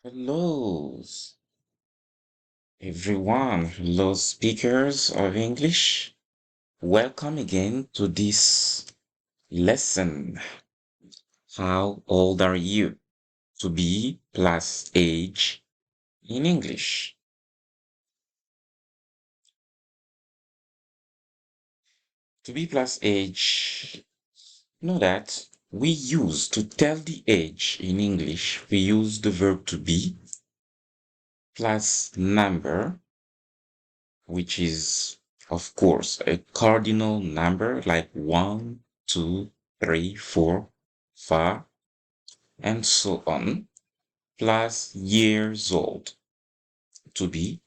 Hello, everyone. Hello, speakers of English. Welcome again to this lesson. How old are you? To be plus age in English. To be plus age, know that we use to tell the age in English, we use the verb to be plus number, which is, of course, a cardinal number like 1, 2, 3, 4, 5, and so on, plus years old. To be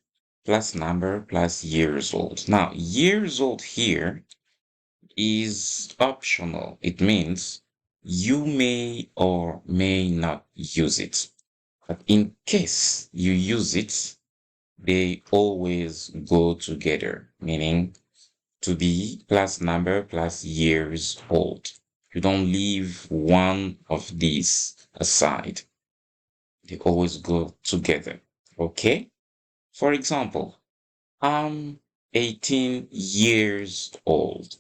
plus number plus years old. Now, years old here is optional. It means you may or may not use it. But in case you use it, they always go together, meaning to be plus number plus years old. You don't leave one of these aside. They always go together. Okay? For example, I'm 18 years old.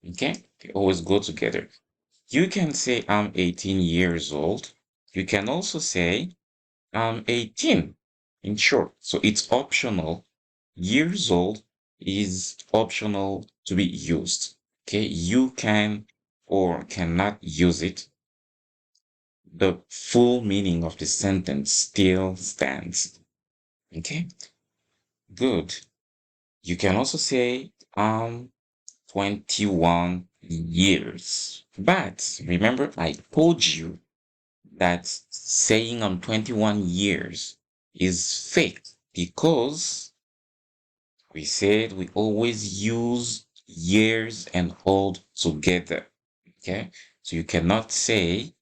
Okay? They always go together. You can say I'm 18 years old. You can also say I'm 18 in short. So it's optional. Years old is optional to be used. Okay, you can or cannot use it. The full meaning of the sentence still stands. Okay, good. You can also say 21 years. But remember, I told you that saying I'm 21 years is fake because we said we always use years and old together. Okay, so you cannot say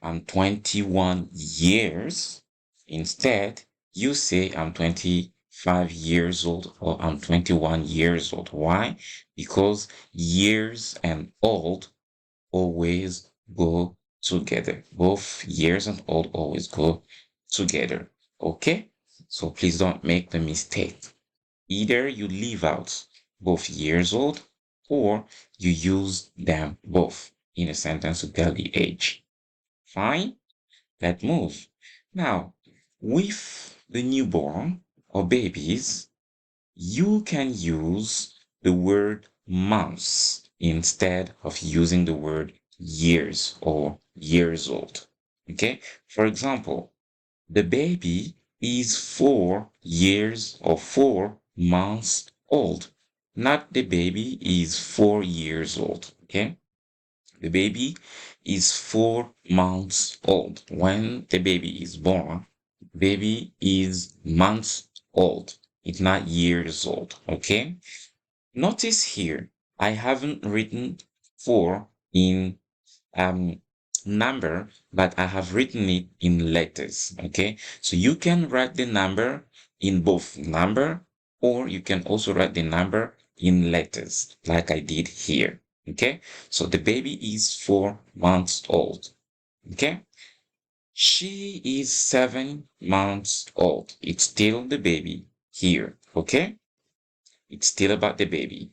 I'm 21 years. Instead, you say I'm 25 years old or I'm 21 years old. Why? Because years and old always go together. Both years and old always go together. Okay? So please don't make the mistake. Either you leave out both years old or you use them both in a sentence to tell the age. Fine? Let's move. Now, with the newborn or babies, you can use the word months instead of using the word years or years old. Okay? For example, the baby is 4 years or 4 months old. Not the baby is 4 years old. Okay? The baby is 4 months old. When the baby is born, baby is months old. It's not years old. Okay? Notice here, I haven't written 4 in um number, but I have written it in letters. Okay, so you can write the number in both number, or you can also write the number in letters, like I did here. Okay, so the baby is 4 months old. Okay, she is 7 months old. It's still the baby here. Okay, it's still about the baby.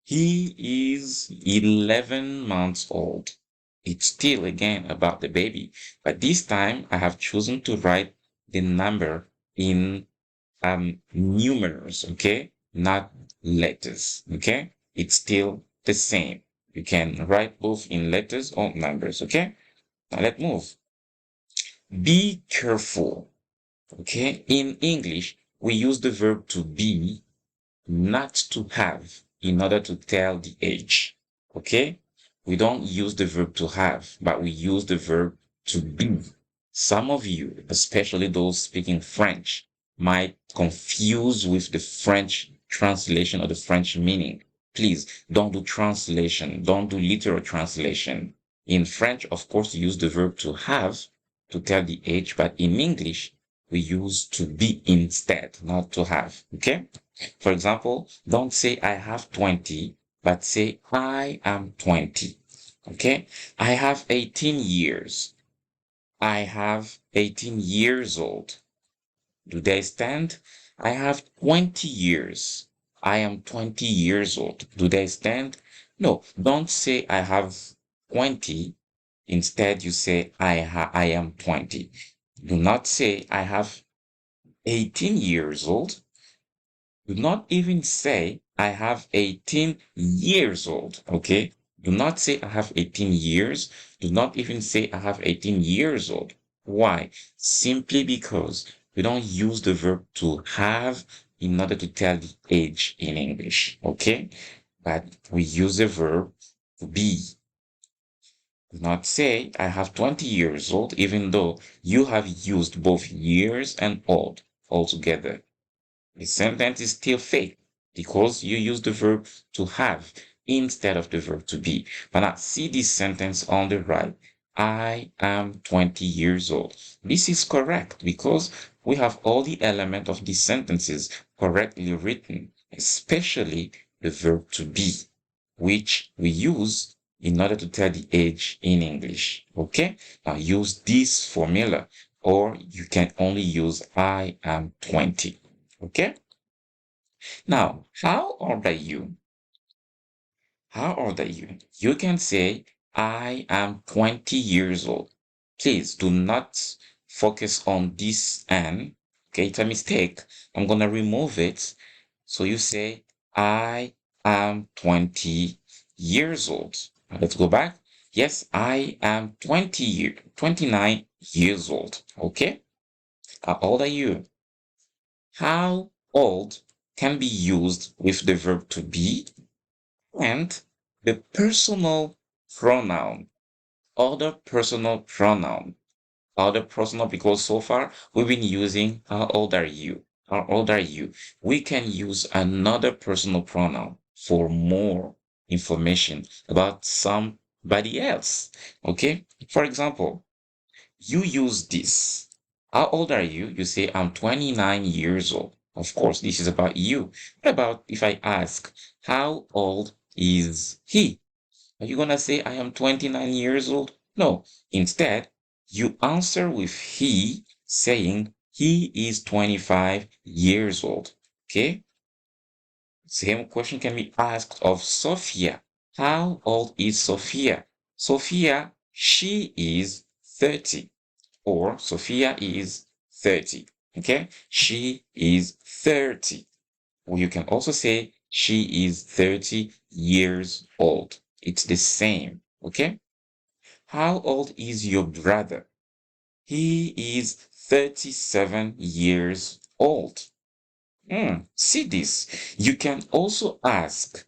He is 11 months old. It's still again about the baby, but this time I have chosen to write the number in numerals, okay? Not letters, okay? It's still the same. You can write both in letters or numbers, okay? Now let's move. Be careful, okay? In English, we use the verb to be, not to have, in order to tell the age. Okay? We don't use the verb to have, but we use the verb to be. Some of you, especially those speaking French, might confuse with the French translation or the French meaning. Please don't do translation. Don't do literal translation. In French, of course, you use the verb to have to tell the age, but in English, we use to be instead, not to have. Okay? For example, don't say I have 20, but say I am 20. Okay? I have 18 years. I have 18 years old. Do they stand? I have 20 years. I am 20 years old. Do they stand? No, don't say I have 20. Instead, you say I am 20. Do not say I have 18 years old. Do not even say I have 18 years old. Okay? Do not say I have 18 years. Do not even say I have 18 years old. Why? Simply because we don't use the verb to have in order to tell the age in English. Okay? But we use the verb to be. Do not say I have 20 years old, even though you have used both years and old altogether. The sentence is still fake because you use the verb to have instead of the verb to be. But now see this sentence on the right. I am 20 years old. This is correct because we have all the elements of these sentences correctly written, especially the verb to be, which we use in order to tell the age in English. Okay? Now use this formula, or you can only use I am 20. Okay? Now, how old are you? How old are you? You can say, I am 20 years old. Please do not focus on this and. Okay, it's a mistake. I'm going to remove it. So you say, I am 20 years old. Now let's go back. Yes, I am 29 years old. Okay? How old are you? How old can be used with the verb to be and the personal pronoun, other personal pronoun, other personal, because so far we've been using how old are you? How old are you? We can use another personal pronoun for more information about somebody else. Okay? For example, you use this. How old are you? You say, I'm 29 years old. Of course, this is about you. What about if I ask, how old is he? Are you going to say, I am 29 years old? No. Instead, you answer with he, saying he is 25 years old. Okay? Same question can be asked of Sophia. How old is Sophia? Sophia, she is 30. Or Sophia is 30. Okay? She is 30. Or you can also say she is 30 years old. It's the same. Okay? How old is your brother? He is 37 years old. See this. You can also ask,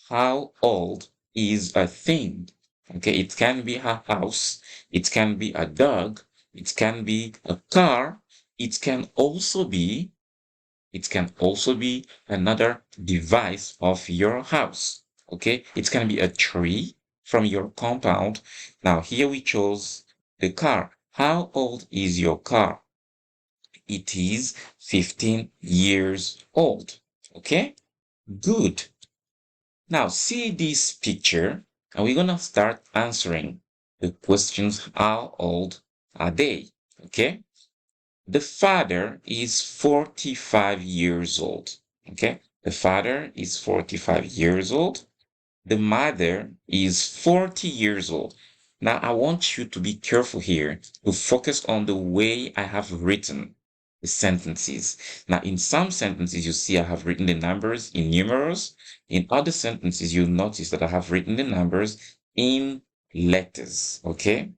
how old is a thing? Okay, it can be a house, it can be a dog, it can be a car, it can also be another device of your house. Okay, it can be a tree from your compound. Now here we chose the car. How old is your car? It is 15 years old. Okay, good. Now see this picture and we're gonna start answering the questions. How old are they? Okay. The father is 45 years old. Okay. The father is 45 years old. The mother is 40 years old. Now I want you to be careful here to focus on the way I have written the sentences. Now in some sentences you see I have written the numbers in numerals. In other sentences you notice that I have written the numbers in letters. Okay?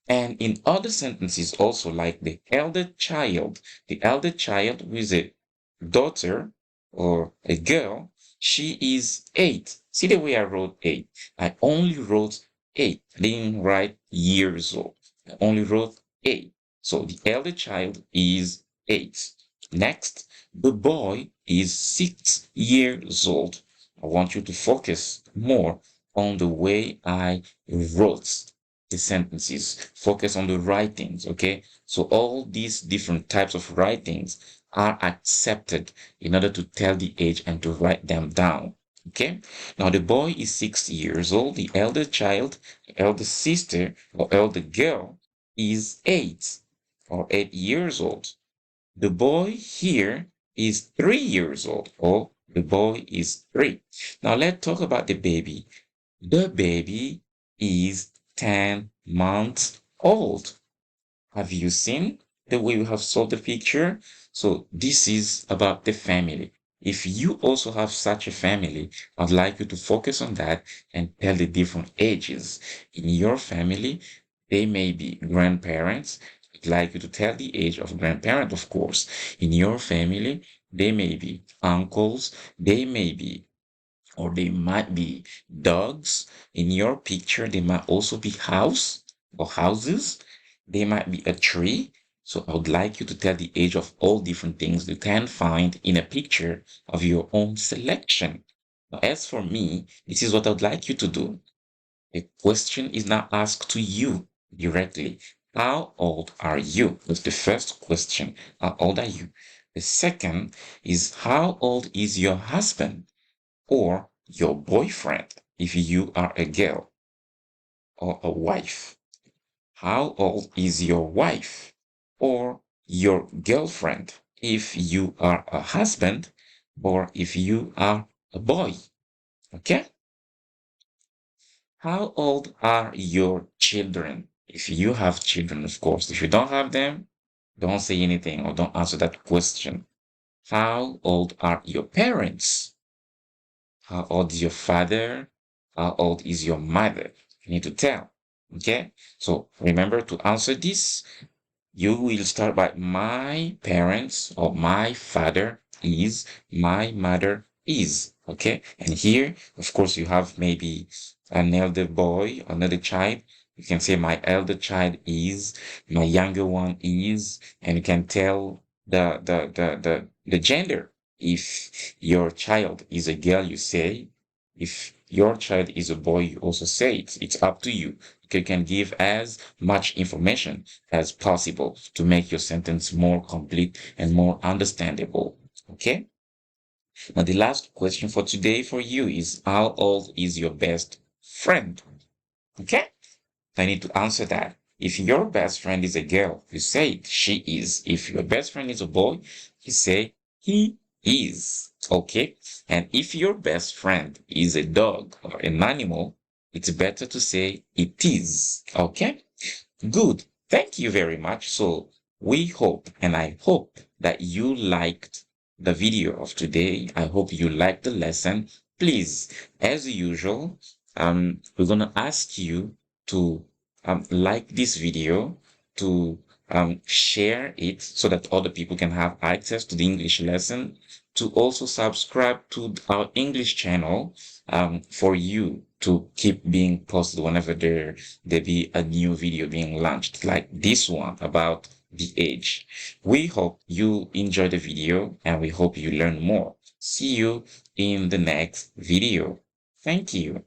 And in other sentences also, like the elder child who is a daughter or a girl, she is 8. See the way I wrote 8? I only wrote 8. I didn't write years old. I only wrote 8. So the elder child is 8. Next, the boy is 6 years old. I want you to focus more on the way I wrote the sentences. Focus on the writings, okay? So all these different types of writings are accepted in order to tell the age and to write them down. Okay. Now the boy is 6 years old. The elder child, the elder sister or elder girl is 8. or 8 years old. The boy here is 3 years old, or the boy is 3. Now let's talk about the baby. The baby is 10 months old. Have you seen the way we have solved the picture? So this is about the family. If you also have such a family, I'd like you to focus on that and tell the different ages. In your family, they may be grandparents. I'd like you to tell the age of grandparent, of course. In your family, they may be uncles, they may be or they might be dogs. In your picture, they might also be house or houses. They might be a tree. So I would like you to tell the age of all different things you can find in a picture of your own selection. Now, as for me, this is what I would like you to do. The question is now asked to you directly. How old are you? That's the first question. How old are you? The second is how old is your husband? Or your boyfriend if you are a girl or a wife. How old is your wife or your girlfriend if you are a husband or if you are a boy? Okay? How old are your children? If you have children, of course. If you don't have them, don't say anything or don't answer that question. How old are your parents? How old is your father? How old is your mother? You need to tell. Okay? So remember to answer this. You will start by my parents or my father is, my mother is. Okay? And here, of course, you have maybe an elder boy, another child. You can say my elder child is, my younger one is, and you can tell the gender. If your child is a girl, you say. If your child is a boy, you also say it. It's up to you. You can give as much information as possible to make your sentence more complete and more understandable. Okay? Now, the last question for today for you is how old is your best friend? Okay? I need to answer that. If your best friend is a girl, you say she is. If your best friend is a boy, you say he is. Okay? And if your best friend is a dog or an animal, it's better to say it is. Okay? Good. Thank you very much. So we hope, and I hope that you liked the video of today. I hope you liked the lesson. Please, as usual, we're gonna ask you to like this video, to share it so that other people can have access to the English lesson, to also subscribe to our English channel for you to keep being posted whenever there be a new video being launched, like this one about the age. We hope you enjoy the video and we hope you learn more. See you in the next video. Thank you.